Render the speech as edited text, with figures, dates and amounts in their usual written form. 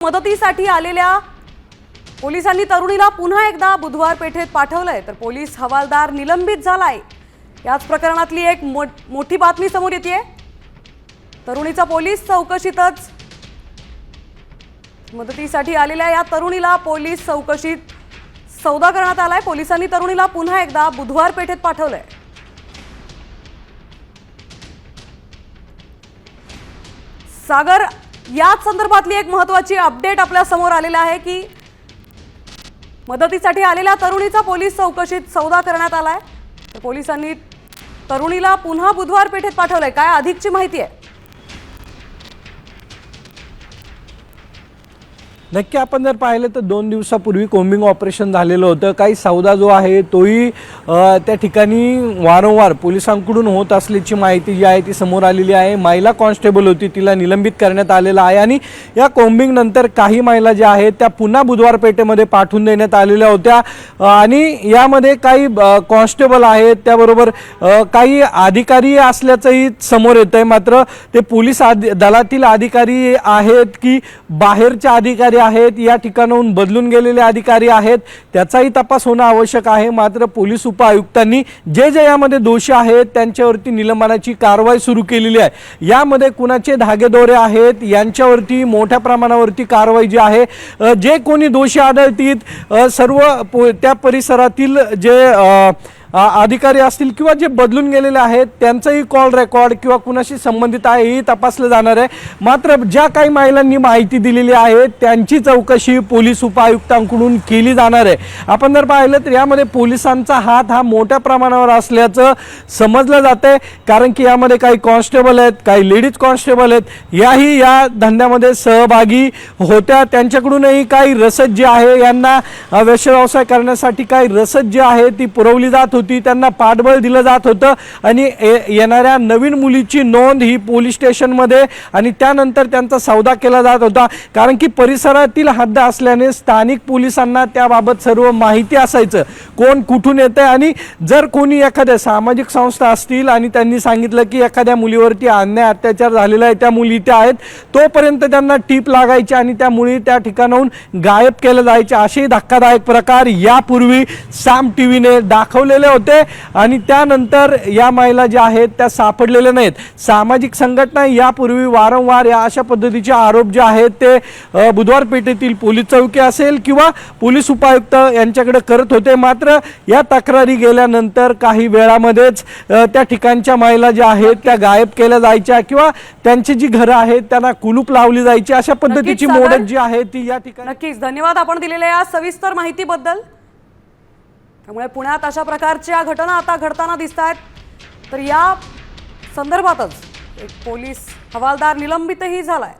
मदतीसाठी आलेल्या पोलिसांनी तरुणीला पुन्हा एकदा बुधवार पेठेत पाठवलंय, तर पोलीस हवालदार निलंबित झालाय। याच प्रकरणातली एक मोठी बातमी समोर येते। तरुणीचा पोलीस चौकशीतच मदतीसाठी आलेल्या या तरुणीला पोलीस चौकशीत सौदा करण्यात आलाय। पोलिसांनी तरुणीला पुन्हा एकदा बुधवार पेठेत पाठवलंय। सागर, याच संदर्भातली एक महत्त्वाची अपडेट आपल्या समोर आलेला आहे की मदतीसाठी आलेल्या तरुणीचा पोलीस चौकशीत सौदा करण्यात आलाय। तर पोलिसांनी तरुणीला पुन्हा बुधवार पेठेत पाठवलंय। काय अधिकची माहिती आहे? नक्की आपण जर पाहिलं तर 2 दिवसापूर्वी कोम्बिंग ऑपरेशन झालेलं होतं। काही सौदा जो आहे तोही त्या ठिकाणी वारंवार पोलिसांकडून होत असल्याची माहिती जी आहे ती समोर आलेली आहे। महिला कॉन्स्टेबल होती, तिला निलंबित करण्यात आलेलं आहे आणि या कोम्बिंग नंतर काही महिला ज्या आहेत त्या पुन्हा बुधवार पेठेमध्ये पाठवून देण्यात आलेल्या होत्या आणि यामध्ये काही कॉन्स्टेबल आहेत, त्याबरोबर काही अधिकारी असल्याचंही समोर येतंय। मात्र ते पोलीस दलातील अधिकारी आहेत की बाहेरच्या अधिकारी आहेत, या ठिकाणाहून बदलून गेलेले अधिकारी आहेत, त्याचाही तपास होणं आवश्यक आहे। मात्र पोलीस उपायुक्तांनी जे यामध्ये दोषी आहेत त्यांच्यावरती निलंबनाची कारवाई सुरू केलेली आहे। यामध्ये कुणाचे धागेदोरे आहेत यांच्यावरती मोठ्या प्रमाणावरती कारवाई जी आहे, जे कोणी दोषी आढळतील सर्व त्या परिसरातील जे अधिकारी असतील किंवा जे बदलून गेलेले आहेत त्यांचाही कॉल रेकॉर्ड किंवा कुणाशी संबंधित आहे हे तपासलं जाणार आहे। मात्र ज्या काही महिलांनी माहिती दिलेली आहे त्यांची चौकशी पोलीस उपायुक्तांकडून केली जाणार आहे। आपण जर पाहिलं तर यामध्ये पोलिसांचा हात हा मोठ्या प्रमाणावर असल्याचं समजलं जातंय, कारण की यामध्ये काही कॉन्स्टेबल आहेत, काही लेडीज कॉन्स्टेबल आहेत, याही या धंद्यामध्ये सहभागी होत्या। त्यांच्याकडूनही काही रसद जी आहे, यांना व्यवसाय करण्यासाठी काही रसद जी आहे ती पुरवली जात होती, त्यांना पाठबळ दिलं जात होतं आणि येणाऱ्या नवीन मुलीची नोंद ही पोलीस स्टेशनमध्ये आणि त्यानंतर त्यांचा सौदा केला जात होता। कारण की परिसरातील हद्द असल्याने स्थानिक पोलिसांना त्याबाबत सर्व माहिती असायचं, कोण कुठून येतंय आणि जर कोणी एखाद्या सामाजिक संस्था असतील आणि त्यांनी सांगितलं की एखाद्या मुलीवरती अन्याय अत्याचार झालेला आहे, त्या मुली त्या आहेत, तोपर्यंत त्यांना टीप लागायची आणि त्या मुली त्या ठिकाणाहून गायब केल्या जायच्या। असे धक्कादायक प्रकार यापूर्वी साम टीव्हीने दाखवलेले होते आणि त्यानंतर या महिला ज्या आहेत त्या सापडलेल्या नाहीत। सामाजिक संघटना यापूर्वी वारंवार या अशा पद्धतीचे आरोप जे आहेत ते बुधवार पेठेतील पोलीस चौकी असेल किंवा पोलीस उपायुक्त यांच्याकडे करत होते। मात्र या तक्रारी गेल्यानंतर काही वेळामध्येच त्या ठिकाणच्या महिला ज्या आहेत त्या गायब केल्या जायच्या किंवा त्यांची जी घरं आहेत त्यांना कुलूप लावली जायची। अशा पद्धतीची मोडत जी आहे ती या ठिकाणी। नक्कीच धन्यवाद आपण दिलेल्या या सविस्तर माहितीबद्दल। त्यामुळे पुण्यात अशा प्रकारच्या घटना आता घडताना दिसतात, तर या संदर्भातच एक पोलीस हवालदार निलंबितही झालाय।